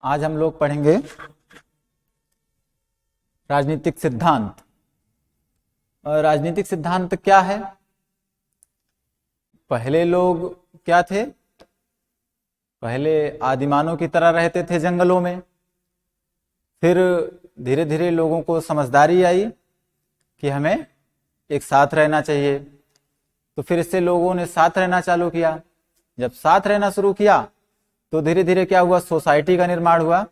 आज हम लोग पढ़ेंगे राजनीतिक सिद्धांत। और राजनीतिक सिद्धांत क्या है? पहले लोग क्या थे? पहले आदिमानव की तरह रहते थे जंगलों में। फिर धीरे धीरे लोगों को समझदारी आई कि हमें एक साथ रहना चाहिए, तो फिर इससे लोगों ने साथ रहना चालू किया। जब साथ रहना शुरू किया तो धीरे धीरे क्या हुआ? सोसाइटी का निर्माण हुआ।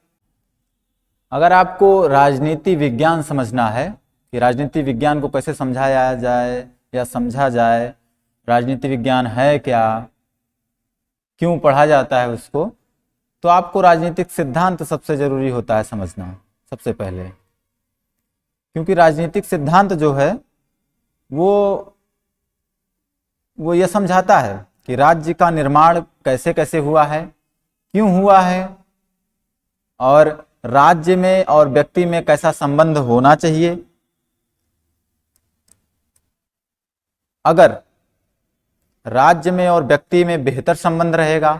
अगर आपको राजनीति विज्ञान समझना है कि राजनीति विज्ञान को कैसे समझाया जाए या समझा जाए, राजनीति विज्ञान है क्या, क्यों पढ़ा जाता है उसको, तो आपको राजनीतिक सिद्धांत सबसे जरूरी होता है समझना सबसे पहले। क्योंकि राजनीतिक सिद्धांत जो है वो यह समझाता है कि राज्य का निर्माण कैसे कैसे हुआ है, क्यों हुआ है, और राज्य में और व्यक्ति में कैसा संबंध होना चाहिए। अगर राज्य में और व्यक्ति में बेहतर संबंध रहेगा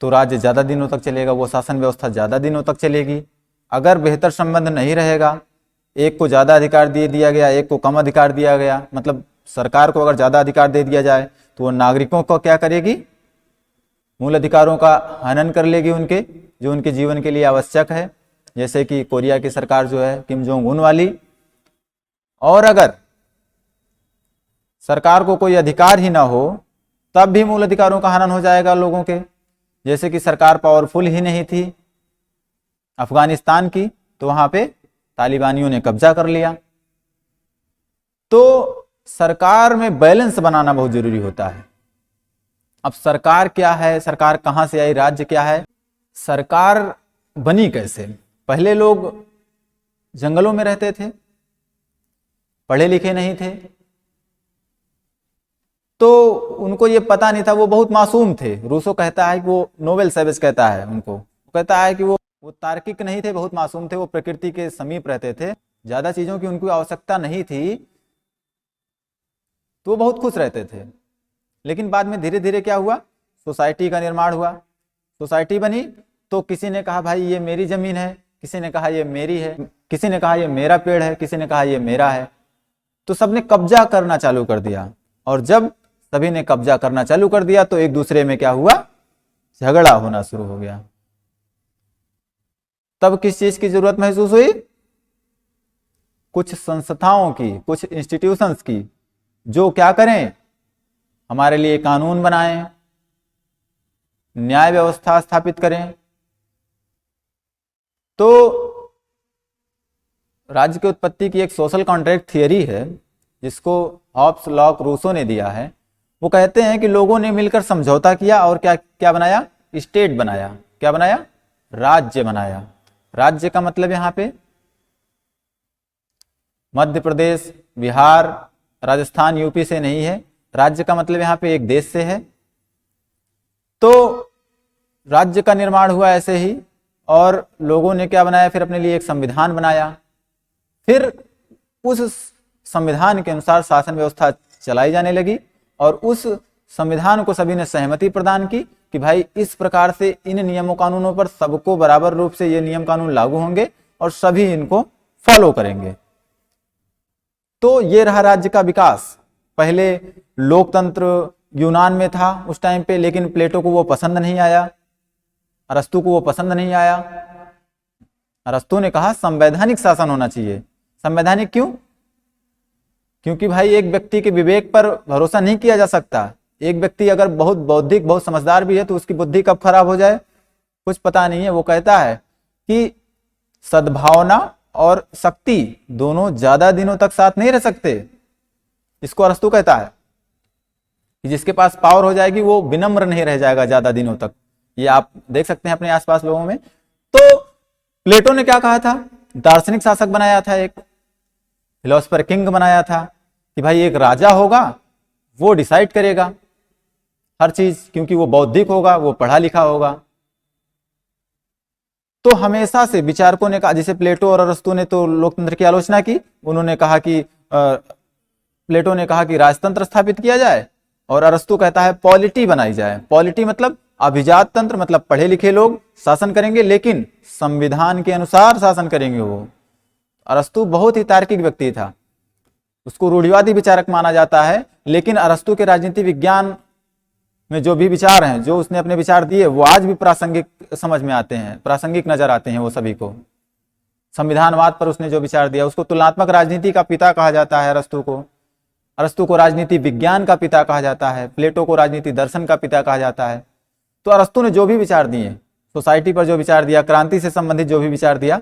तो राज्य ज्यादा दिनों तक चलेगा, वो शासन व्यवस्था ज्यादा दिनों तक चलेगी। अगर बेहतर संबंध नहीं रहेगा, एक को ज्यादा अधिकार दे दिया गया, एक को कम अधिकार दिया गया, मतलब सरकार को अगर ज्यादा अधिकार दे दिया जाए तो वो नागरिकों को क्या करेगी? मूल अधिकारों का हनन कर लेगी, उनके जो उनके जीवन के लिए आवश्यक है, जैसे कि कोरिया की सरकार जो है किम जोंग उन वाली। और अगर सरकार को कोई अधिकार ही ना हो तब भी मूल अधिकारों का हनन हो जाएगा लोगों के। जैसे कि सरकार पावरफुल ही नहीं थी अफगानिस्तान की, तो वहां पे तालिबानियों ने कब्जा कर लिया। तो सरकार में बैलेंस बनाना बहुत जरूरी होता है। अब सरकार क्या है, सरकार कहां से आई, राज्य क्या है, सरकार बनी कैसे? पहले लोग जंगलों में रहते थे, पढ़े लिखे नहीं थे, तो उनको ये पता नहीं था, वो बहुत मासूम थे। रूसो कहता है कि वो नोबेल सैवेज कहता है उनको, कहता है कि वो तार्किक नहीं थे, बहुत मासूम थे, वो प्रकृति के समीप रहते थे, ज्यादा चीजों की उनको आवश्यकता नहीं थी, तो वो बहुत खुश रहते थे। लेकिन बाद में धीरे धीरे क्या हुआ? सोसाइटी का निर्माण हुआ, सोसाइटी बनी, तो किसी ने कहा भाई ये मेरी जमीन है, किसी ने कहा ये मेरी है, किसी ने कहा ये मेरा पेड़ है, किसी ने कहा ये मेरा है। तो सबने कब्जा करना चालू कर दिया, और जब सभी ने कब्जा करना चालू कर दिया तो एक दूसरे में क्या हुआ? झगड़ा होना शुरू हो गया। तब किस चीज की जरूरत महसूस हुई? कुछ संस्थाओं की, कुछ इंस्टीट्यूशंस की, जो क्या करें, हमारे लिए कानून बनाएं, न्याय व्यवस्था स्थापित करें। तो राज्य की उत्पत्ति की एक सोशल कॉन्ट्रैक्ट थियरी है जिसको हॉब्स, लॉक, रूसो ने दिया है। वो कहते हैं कि लोगों ने मिलकर समझौता किया और क्या क्या बनाया? स्टेट बनाया। क्या बनाया? राज्य बनाया। राज्य का मतलब यहां पे मध्य प्रदेश, बिहार, राजस्थान, यूपी से नहीं है। राज्य का मतलब यहां पे एक देश से है। तो राज्य का निर्माण हुआ ऐसे ही, और लोगों ने क्या बनाया? फिर अपने लिए एक संविधान बनाया। फिर उस संविधान के अनुसार शासन व्यवस्था चलाई जाने लगी, और उस संविधान को सभी ने सहमति प्रदान की कि भाई इस प्रकार से इन नियमों कानूनों पर सबको बराबर रूप से ये नियम कानून लागू होंगे और सभी इनको फॉलो करेंगे। तो ये रहा राज्य का विकास। पहले लोकतंत्र यूनान में था उस टाइम पे, लेकिन प्लेटो को वो पसंद नहीं आया, अरस्तु को वो पसंद नहीं आया। अरस्तु ने कहा संवैधानिक शासन होना चाहिए। संवैधानिक क्यों? क्योंकि भाई एक व्यक्ति के विवेक पर भरोसा नहीं किया जा सकता। एक व्यक्ति अगर बहुत बौद्धिक, बहुत समझदार भी है तो उसकी बुद्धि कब खराब हो जाए कुछ पता नहीं है। वो कहता है कि सद्भावना और शक्ति दोनों ज्यादा दिनों तक साथ नहीं रह सकते। इसको अरस्तु कहता है कि जिसके पास पावर हो जाएगी वो विनम्र नहीं रह जाएगा ज्यादा दिनों तक। ये आप देख सकते हैं अपने आसपास लोगों में। तो प्लेटो ने क्या कहा था? दार्शनिक शासक बनाया था, एक फिलोसफर किंग बनाया था कि भाई एक राजा होगा, वो डिसाइड करेगा हर चीज, क्योंकि वो बौद्धिक होगा, वो पढ़ा लिखा होगा। तो हमेशा से विचारकों ने कहा, जैसे प्लेटो और अरस्तु ने तो लोकतंत्र की आलोचना की, उन्होंने कहा कि प्लेटो ने कहा कि राजतंत्र स्थापित किया जाए, और अरस्तु कहता है पॉलिटी बनाई जाए। पॉलिटी मतलब अभिजात तंत्र मतलब पढ़े लिखे लोग शासन करेंगे, लेकिन संविधान के अनुसार शासन करेंगे। वो अरस्तु बहुत ही तार्किक व्यक्ति था, उसको रूढ़िवादी विचारक माना जाता है, लेकिन अरस्तु के राजनीति विज्ञान में जो भी विचार हैं, जो उसने अपने विचार दिए, वो आज भी प्रासंगिक समझ में आते हैं, प्रासंगिक नजर आते हैं वो सभी को। संविधानवाद पर उसने जो विचार दिया, उसको तुलनात्मक राजनीति का पिता कहा जाता है अरस्तु को। अरस्तु को राजनीति विज्ञान का पिता कहा जाता है, प्लेटो को राजनीति दर्शन का पिता कहा जाता है। तो अरस्तु ने जो भी विचार दिए, सोसाइटी पर जो विचार दिया, क्रांति से संबंधित जो भी विचार दिया,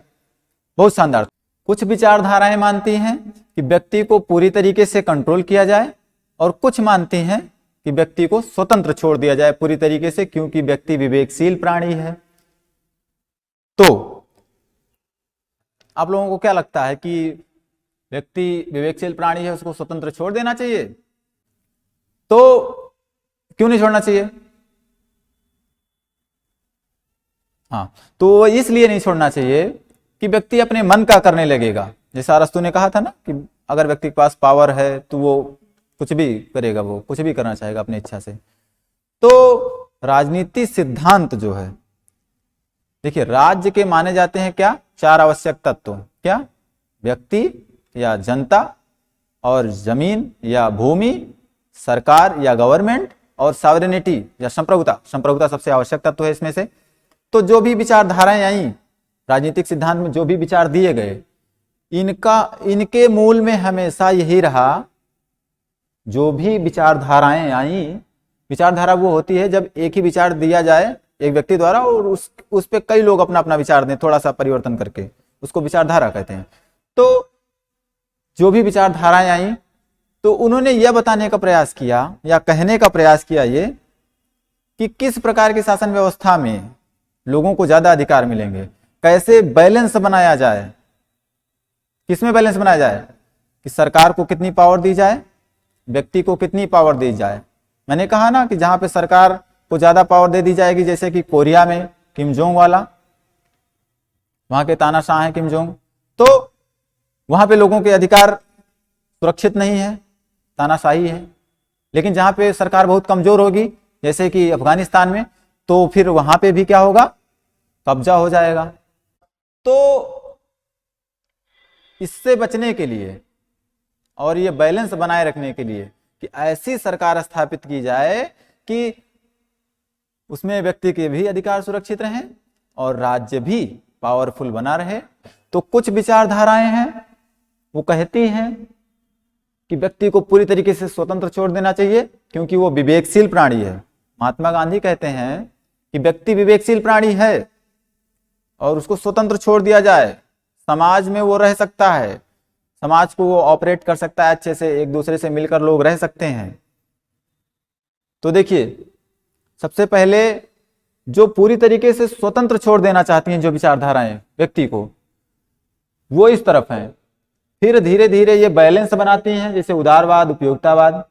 बहुत शानदार। कुछ विचारधाराएं मानती हैं कि व्यक्ति को पूरी तरीके से कंट्रोल किया जाए, और कुछ मानती हैं कि व्यक्ति को स्वतंत्र छोड़ दिया जाए पूरी तरीके से, क्योंकि व्यक्ति विवेकशील प्राणी है। तो आप लोगों को क्या लगता है कि व्यक्ति विवेकशील प्राणी है, उसको स्वतंत्र छोड़ देना चाहिए? तो क्यों नहीं छोड़ना चाहिए? हाँ, तो इसलिए नहीं छोड़ना चाहिए कि व्यक्ति अपने मन का करने लगेगा। जैसा अरस्तु ने कहा था ना कि अगर व्यक्ति के पास पावर है तो वो कुछ भी करेगा, वो कुछ भी करना चाहेगा अपनी इच्छा से। तो राजनीति सिद्धांत जो है, देखिए, राज्य के माने जाते हैं क्या? 4 आवश्यक तत्व। क्या? व्यक्ति या जनता, और जमीन या भूमि, सरकार या गवर्नमेंट, और सॉवरेनिटी या संप्रभुता। संप्रभुता सबसे आवश्यक तत्व है इसमें से। तो जो भी विचारधाराएं आई राजनीतिक सिद्धांत में, जो भी विचार दिए गए, इनके मूल में हमेशा यही रहा, जो भी विचारधाराएं आई, विचारधारा वो होती है जब एक ही विचार दिया जाए एक व्यक्ति द्वारा, और उस पे कई लोग अपना अपना विचार दें थोड़ा सा परिवर्तन करके, उसको विचारधारा कहते हैं। तो जो भी विचारधाराएं आई, तो उन्होंने यह बताने का प्रयास किया या कहने का प्रयास किया ये कि किस प्रकार की शासन व्यवस्था में लोगों को ज्यादा अधिकार मिलेंगे, कैसे बैलेंस बनाया जाए। किसमें बैलेंस बनाया जाए? कि सरकार को कितनी पावर दी जाए, व्यक्ति को कितनी पावर दी जाए। मैंने कहा ना कि जहां पे सरकार को ज्यादा पावर दे दी जाएगी, जैसे कि कोरिया में किम जोंग वाला, वहां के तानाशाह है किम जोंग, तो वहां पे लोगों के अधिकार सुरक्षित नहीं है, तानाशाही है। लेकिन जहां पे सरकार बहुत कमजोर होगी, जैसे कि अफगानिस्तान में, तो फिर वहां पे भी क्या होगा? कब्जा हो जाएगा। तो इससे बचने के लिए और ये बैलेंस बनाए रखने के लिए कि ऐसी सरकार स्थापित की जाए कि उसमें व्यक्ति के भी अधिकार सुरक्षित रहें और राज्य भी पावरफुल बना रहे, तो कुछ विचारधाराएं हैं वो कहती हैं कि व्यक्ति को पूरी तरीके से स्वतंत्र छोड़ देना चाहिए, क्योंकि वो विवेकशील प्राणी है। महात्मा गांधी कहते हैं कि व्यक्ति विवेकशील प्राणी है और उसको स्वतंत्र छोड़ दिया जाए, समाज में वो रह सकता है, समाज को वो ऑपरेट कर सकता है अच्छे से, एक दूसरे से मिलकर लोग रह सकते हैं। तो देखिए, सबसे पहले जो पूरी तरीके से स्वतंत्र छोड़ देना चाहती हैं जो विचारधाराएं व्यक्ति को, वो इस तरफ हैं। फिर धीरे धीरे ये बैलेंस बनाती हैं, जैसे उदारवाद, उपयोगितावाद,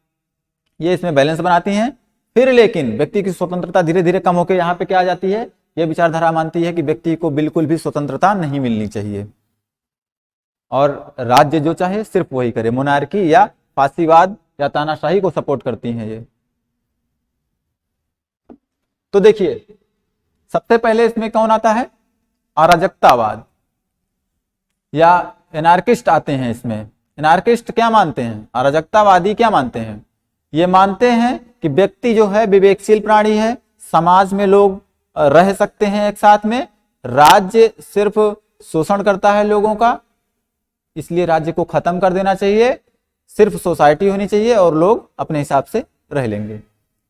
ये इसमें बैलेंस बनाती हैं। फिर लेकिन व्यक्ति की स्वतंत्रता धीरे धीरे कम होकर यहाँ पे क्या आ जाती है? ये विचारधारा मानती है कि व्यक्ति को बिल्कुल भी स्वतंत्रता नहीं मिलनी चाहिए और राज्य जो चाहे सिर्फ वही करे। मोनार्की या फासीवाद या तानाशाही को सपोर्ट करती हैं ये। तो देखिए, सबसे पहले इसमें कौन आता है? अराजकतावाद या एनार्किस्ट आते हैं इसमें। एनार्किस्ट क्या मानते हैं? अराजकतावादी क्या मानते हैं? ये मानते हैं कि व्यक्ति जो है विवेकशील प्राणी है, समाज में लोग रह सकते हैं एक साथ में, राज्य सिर्फ शोषण करता है लोगों का, इसलिए राज्य को खत्म कर देना चाहिए, सिर्फ सोसाइटी होनी चाहिए और लोग अपने हिसाब से रह लेंगे।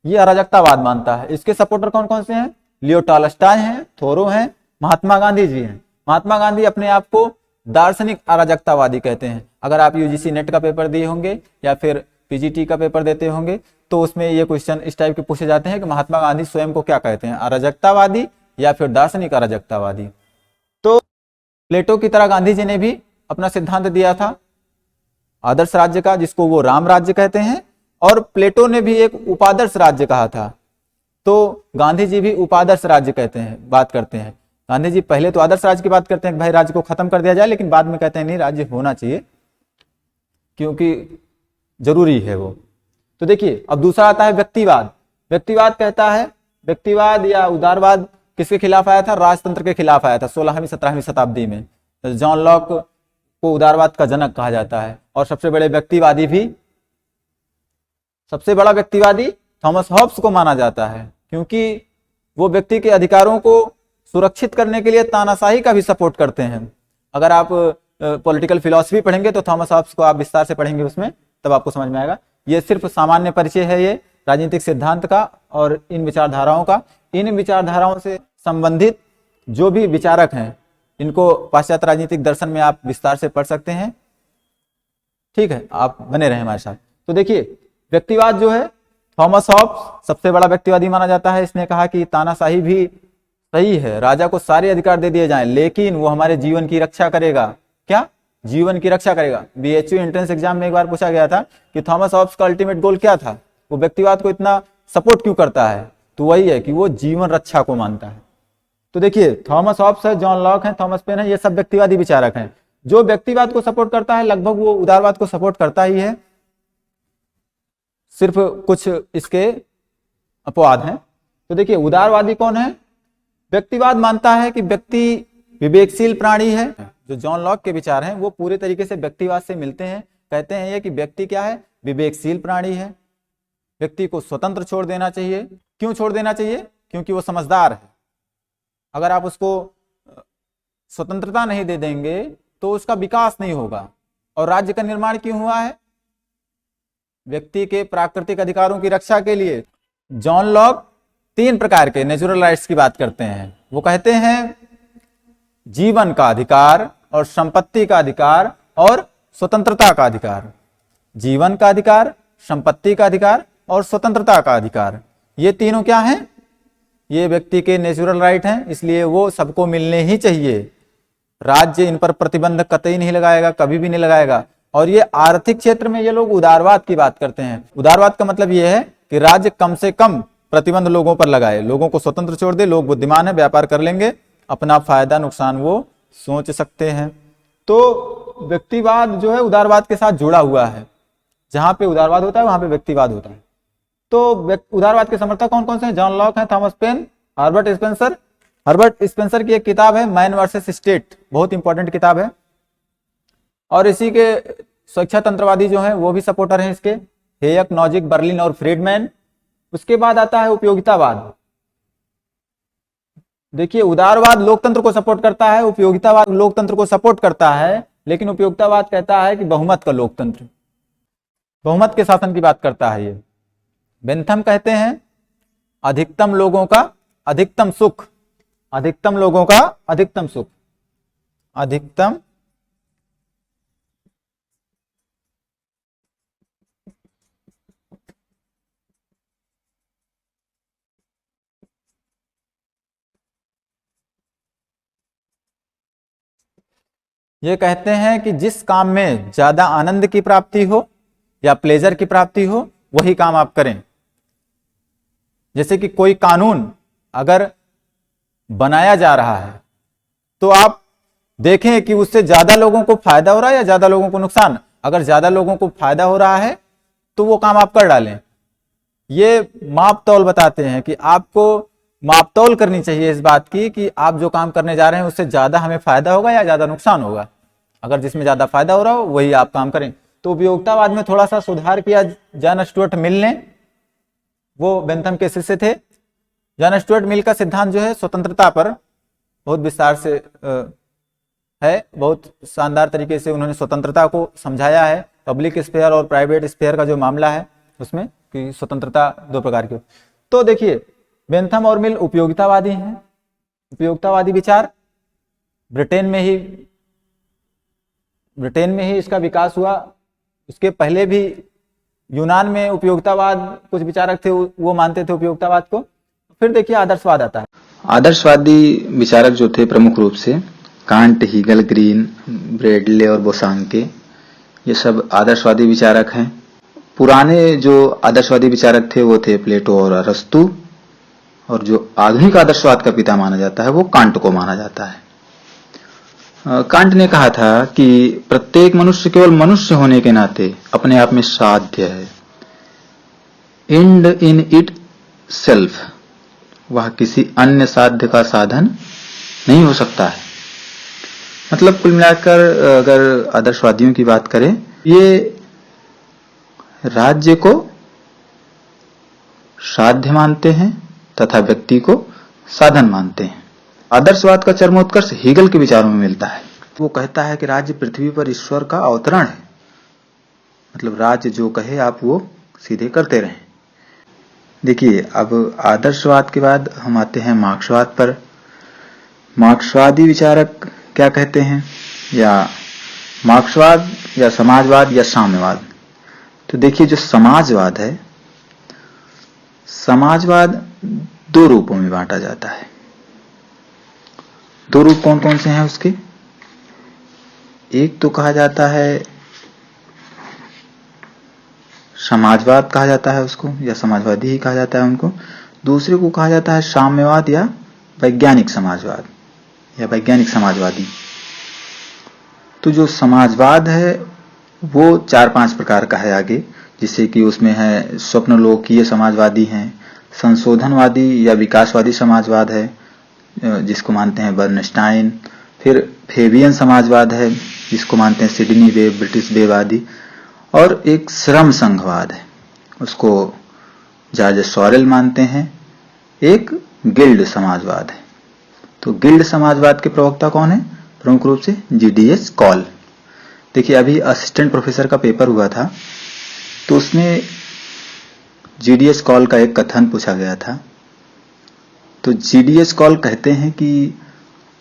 ये अराजकतावाद मानता है। इसके सपोर्टर कौन कौन से हैं? लियो टॉलस्टॉय हैं, थोरो हैं, महात्मा गांधी जी हैं। महात्मा गांधी अपने आप को दार्शनिक अराजकतावादी कहते हैं। अगर आप यूजीसी नेट का पेपर दिए होंगे या फिर पीजीटी का पेपर देते होंगे तो उसमें ये क्वेश्चन इस टाइप के पूछे जाते हैं कि महात्मा गांधी स्वयं को क्या कहते हैं, अराजकतावादी या फिर दार्शनिक अराजकतावादी। तो प्लेटो की तरह गांधी जी ने भी अपना सिद्धांत दिया था आदर्श राज्य का, जिसको वो राम राज्य कहते हैं, और प्लेटो ने भी एक उपादर्श राज्य कहा था। तो गांधी जी भी उपादर्श राज्य कहते हैं, बात करते हैं। गांधी जी पहले तो आदर्श राज्य की बात करते हैं कि भाई राज्य को खत्म कर दिया जाए, लेकिन बाद में कहते हैं नहीं, राज्य होना चाहिए क्योंकि जरूरी है वो। तो देखिए, अब दूसरा आता है व्यक्तिवाद। व्यक्तिवाद कहता है व्यक्तिवाद या उदारवाद किसके खिलाफ आया था? राजतंत्र के खिलाफ आया था 16वीं 17वीं शताब्दी में। जॉन लॉक को उदारवाद का जनक कहा जाता है। और सबसे बड़ा व्यक्तिवादी थॉमस हॉब्स को माना जाता है, क्योंकि वो व्यक्ति के अधिकारों को सुरक्षित करने के लिए तानाशाही का भी सपोर्ट करते हैं। अगर आप पॉलिटिकल फिलॉसफी पढ़ेंगे तो थॉमस हॉब्स को आप विस्तार से पढ़ेंगे, उसमें तब आपको समझ में आएगा। ये सिर्फ सामान्य परिचय है ये राजनीतिक सिद्धांत का और इन विचारधाराओं का। इन विचारधाराओं से संबंधित जो भी विचारक हैं, इनको पाश्चात्य राजनीतिक दर्शन में आप विस्तार से पढ़ सकते हैं। ठीक है, आप बने रहे हमारे साथ। तो देखिए, व्यक्तिवाद जो है, थॉमस हॉब्स सबसे बड़ा व्यक्तिवादी माना जाता है। इसने कहा कि तानाशाही भी सही है, राजा को सारे अधिकार दे दिए जाएं, लेकिन वो हमारे जीवन की रक्षा करेगा। क्या? जीवन की रक्षा करेगा। बीएचयू एंट्रेंस एग्जाम में एक बार पूछा गया था कि थॉमस हॉब्स का अल्टीमेट गोल क्या था, वो व्यक्तिवाद को इतना सपोर्ट क्यों करता है? तो वही है कि वो जीवन रक्षा को मानता है। तो देखिए, थॉमस हॉब्स है, जॉन लॉक है, थॉमस पेन है, ये सब व्यक्तिवादी विचारक हैं। जो व्यक्तिवाद को सपोर्ट करता है लगभग वो उदारवाद को सपोर्ट करता ही है, सिर्फ कुछ इसके अपवाद हैं। तो देखिए, उदारवादी कौन है? व्यक्तिवाद मानता है कि व्यक्ति विवेकशील प्राणी है। जो जॉन लॉक के विचार हैं वो पूरे तरीके से व्यक्तिवाद से मिलते हैं। कहते हैं ये कि व्यक्ति क्या है? विवेकशील प्राणी है। व्यक्ति को स्वतंत्र छोड़ देना चाहिए। क्यों छोड़ देना चाहिए? क्योंकि वो समझदार है। अगर आप उसको स्वतंत्रता नहीं दे देंगे तो उसका विकास नहीं होगा। और राज्य का निर्माण क्यों हुआ है? व्यक्ति के प्राकृतिक अधिकारों की रक्षा के लिए। जॉन लॉक 3 प्रकार के नेचुरल राइट्स की बात करते हैं। वो कहते हैं जीवन का अधिकार और संपत्ति का अधिकार और स्वतंत्रता का अधिकार। जीवन का अधिकार, संपत्ति का अधिकार और स्वतंत्रता का अधिकार, ये तीनों क्या हैं? ये व्यक्ति के नेचुरल राइट हैं, इसलिए वो सबको मिलने ही चाहिए। राज्य इन पर प्रतिबंध कतई नहीं लगाएगा, कभी भी नहीं लगाएगा। और ये आर्थिक क्षेत्र में ये लोग उदारवाद की बात करते हैं। उदारवाद का मतलब ये है कि राज्य कम से कम प्रतिबंध लोगों पर लगाए, लोगों को स्वतंत्र छोड़ दे। लोग बुद्धिमान है, व्यापार कर लेंगे, अपना फायदा नुकसान वो सोच सकते हैं। तो व्यक्तिवाद जो है उदारवाद के साथ जुड़ा हुआ है। जहां पे उदारवाद होता है वहां पे व्यक्तिवाद होता है। तो उदारवाद के समर्थक कौन कौन से हैं? जॉन लॉक है, Thomas pen, Herbert Spencer. Herbert Spencer की एक किताब है मैन वर्सेस स्टेट, बहुत इंपॉर्टेंट किताब है। और इसी के स्वेच्छा तंत्रवादी जो हैं वो भी सपोर्टर हैं इसके, हेयक, नॉजिक, बर्लिन और फ्रीडमैन। उसके बाद आता है उपयोगितावाद। देखिए, उदारवाद लोकतंत्र को सपोर्ट करता है, उपयोगितावाद लोकतंत्र को सपोर्ट करता है, लेकिन उपयोगितावाद कहता है कि बहुमत का लोकतंत्र, बहुमत के शासन की बात करता है ये। बेंथम कहते हैं अधिकतम लोगों का अधिकतम सुख, अधिकतम लोगों का अधिकतम सुख, अधिकतम ये कहते हैं कि जिस काम में ज्यादा आनंद की प्राप्ति हो या प्लेजर की प्राप्ति हो वही काम आप करें। जैसे कि कोई कानून अगर बनाया जा रहा है तो आप देखें कि उससे ज्यादा लोगों को फायदा हो रहा है या ज्यादा लोगों को नुकसान। अगर ज्यादा लोगों को फायदा हो रहा है तो वो काम आप कर डालें। ये माप तौल बताते हैं कि आपको माप तौल करनी चाहिए इस बात की कि आप जो काम करने जा रहे हैं उससे ज्यादा हमें फायदा होगा या ज्यादा नुकसान होगा। अगर जिसमें ज्यादा फायदा हो रहा हो वही आप काम करें। तो उपयोगितावाद में थोड़ा सा सुधार किया जॉन स्टुअर्ट मिल ने, वो बेंथम के शिष्य थे। जॉन स्टुअर्ट मिल का सिद्धांत जो है स्वतंत्रता पर बहुत विस्तार से है, बहुत शानदार तरीके से उन्होंने स्वतंत्रता को समझाया है। पब्लिक स्फेयर और प्राइवेट स्फेयर का जो मामला है उसमें कि स्वतंत्रता 2 प्रकार की। तो देखिए, बेंथम और मिल उपयोगितावादी हैं। उपयोगितावादी विचार ब्रिटेन में ही इसका विकास हुआ। उसके पहले भी यूनान में उपयोगितावाद कुछ विचारक थे, वो मानते थे उपयोगितावाद को। फिर देखिए आदर्शवाद आता है। आदर्शवादी विचारक जो थे प्रमुख रूप से कांट, हीगल, ग्रीन, ब्रेडले और बोसांके, ये सब आदर्शवादी विचारक हैं। पुराने जो आदर्शवादी विचारक थे वो थे प्लेटो और अरस्तु, और जो आधुनिक आदर्शवाद का पिता माना जाता है वो कांट को माना जाता है। कांट ने कहा था कि प्रत्येक मनुष्य केवल मनुष्य होने के नाते अपने आप में साध्य है, एंड इन इट सेल्फ, वह किसी अन्य साध्य का साधन नहीं हो सकता है। मतलब कुल मिलाकर अगर आदर्शवादियों की बात करें, ये राज्य को साध्य मानते हैं तथा व्यक्ति को साधन मानते हैं। आदर्शवाद का चरमोत्कर्ष हेगल के विचारों में मिलता है। वो कहता है कि राज्य पृथ्वी पर ईश्वर का अवतरण है। मतलब राज्य जो कहे आप वो सीधे करते रहें। देखिए, अब आदर्शवाद के बाद हम आते हैं मार्क्सवाद पर। मार्क्सवादी विचारक क्या कहते हैं, या मार्क्सवाद या समाजवाद या साम्यवाद। तो देखिए, जो समाजवाद है, समाजवाद दो रूपों में बांटा जाता है। दो रूप कौन कौन से हैं उसके? एक तो कहा जाता है समाजवाद कहा जाता है उसको, या समाजवादी ही कहा जाता है उनको। दूसरे को कहा जाता है साम्यवाद या वैज्ञानिक समाजवाद या वैज्ञानिक समाजवादी। तो जो समाजवाद है वो 4-5 प्रकार का है आगे, जिससे कि उसमें है स्वप्नलोकीय समाजवादी हैं, संशोधनवादी या विकासवादी समाजवाद है जिसको मानते हैं बर्नस्टाइन, फिर फेबियन समाजवाद है जिसको मानते हैं सिडनी वेब, ब्रिटिश वेब आदि, और एक श्रम संघवाद है, उसको जॉर्ज सॉरेल मानते हैं। एक गिल्ड समाजवाद है। तो गिल्ड समाजवाद के प्रवक्ता कौन है? प्रमुख रूप से जीडीएस कॉल। देखिए, अभी असिस्टेंट प्रोफेसर का पेपर हुआ था, तो उसमें जीडीएस कॉल का एक कथन पूछा गया था। तो जीडीएस कॉल कहते हैं कि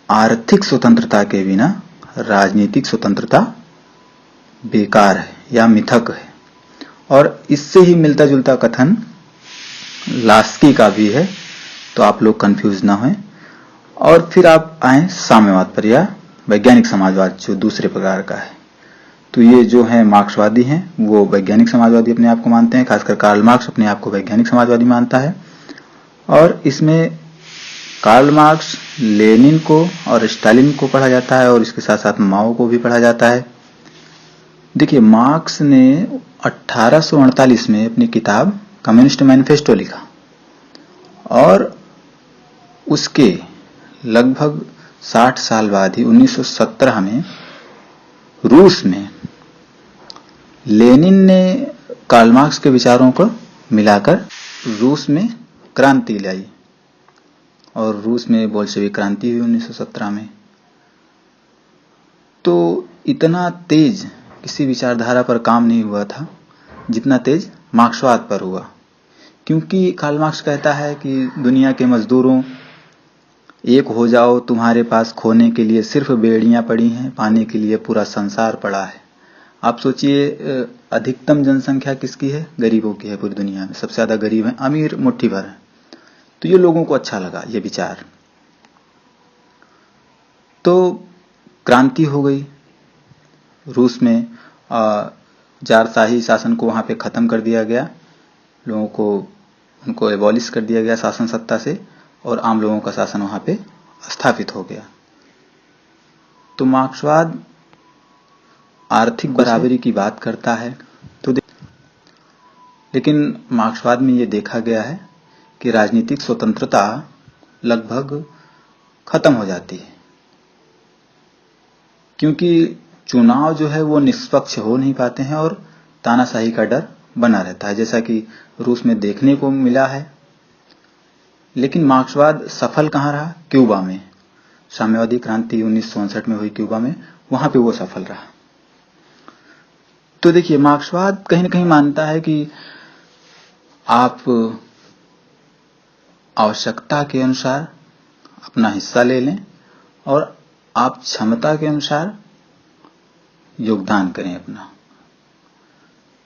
आर्थिक स्वतंत्रता के बिना राजनीतिक स्वतंत्रता बेकार है या मिथक है। और इससे ही मिलता जुलता कथन लास्की का भी है, तो आप लोग कंफ्यूज ना हों। और फिर आप आए साम्यवाद पर या वैज्ञानिक समाजवाद, जो दूसरे प्रकार का है। तो ये जो है मार्क्सवादी हैं, वो वैज्ञानिक समाजवादी अपने आप को मानते हैं। खासकर कार्ल मार्क्स अपने आप को वैज्ञानिक समाजवादी मानता है। और इसमें कार्ल मार्क्स, लेनिन को और स्टालिन को पढ़ा जाता है, और इसके साथ साथ माओ को भी पढ़ा जाता है। देखिए, मार्क्स ने 1848 में अपनी किताब कम्युनिस्ट मैनिफेस्टो लिखा, और उसके लगभग 60 साल बाद ही 1917 में रूस में लेनिन ने कार्ल मार्क्स के विचारों को मिलाकर रूस में क्रांति लाई, और रूस में बोल्शेविक क्रांति हुई 1917 में। तो इतना तेज किसी विचारधारा पर काम नहीं हुआ था जितना तेज मार्क्सवाद पर हुआ, क्योंकि कार्ल मार्क्स कहता है कि दुनिया के मजदूरों, एक हो जाओ, तुम्हारे पास खोने के लिए सिर्फ बेड़ियां पड़ी हैं, पाने के लिए पूरा संसार पड़ा है। आप सोचिए, अधिकतम जनसंख्या किसकी है? गरीबों की है पूरी दुनिया में। सबसे ज्यादा गरीब हैं, अमीर मुट्ठी भर है। तो ये लोगों को अच्छा लगा ये विचार, तो क्रांति हो गई रूस में। जारशाही शासन को वहां पे खत्म कर दिया गया, लोगों को उनको एबॉलिश कर दिया गया शासन सत्ता से, और आम लोगों का शासन वहां पे स्थापित हो गया। तो मार्क्सवाद आर्थिक बराबरी की बात करता है। तो लेकिन मार्क्सवाद में ये देखा गया है कि राजनीतिक स्वतंत्रता लगभग खत्म हो जाती है, क्योंकि चुनाव जो है वो निष्पक्ष हो नहीं पाते हैं और तानाशाही का डर बना रहता है, जैसा कि रूस में देखने को मिला है। लेकिन मार्क्सवाद सफल कहाँ रहा? क्यूबा में। साम्यवादी क्रांति 1964 में हुई क्यूबा में, वहां पे वो सफल रहा। तो देखिए, मार्क्सवाद कहीं ना कहीं मानता है कि आप आवश्यकता के अनुसार अपना हिस्सा ले लें, और आप क्षमता के अनुसार योगदान करें अपना।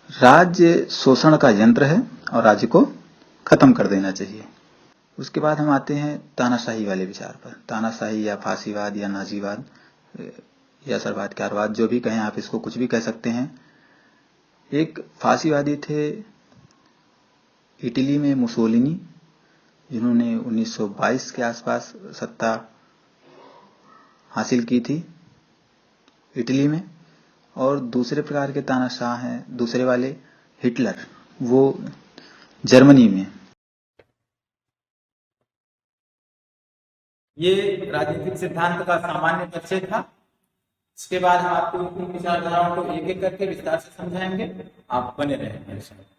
राज्य शोषण का यंत्र है और राज्य को खत्म कर देना चाहिए। उसके बाद हम आते हैं तानाशाही वाले विचार पर। तानाशाही या फांसीवाद या नाजीवाद या सर्वाधिकारवाद, जो भी कहें आप, इसको कुछ भी कह सकते हैं। एक फांसीवादी थे इटली में मुसोलिनी, जिन्होंने 1922 के आसपास सत्ता हासिल की थी इटली में। और दूसरे प्रकार के तानाशाह हैं, दूसरे वाले हिटलर, वो जर्मनी में ये राजनीतिक सिद्धांत का सामान्य परिचय था। इसके बाद हम आपको उनकी विचारधाराओं को एक एक करके विस्तार से समझाएंगे। आप बने रहें मेरे साथ।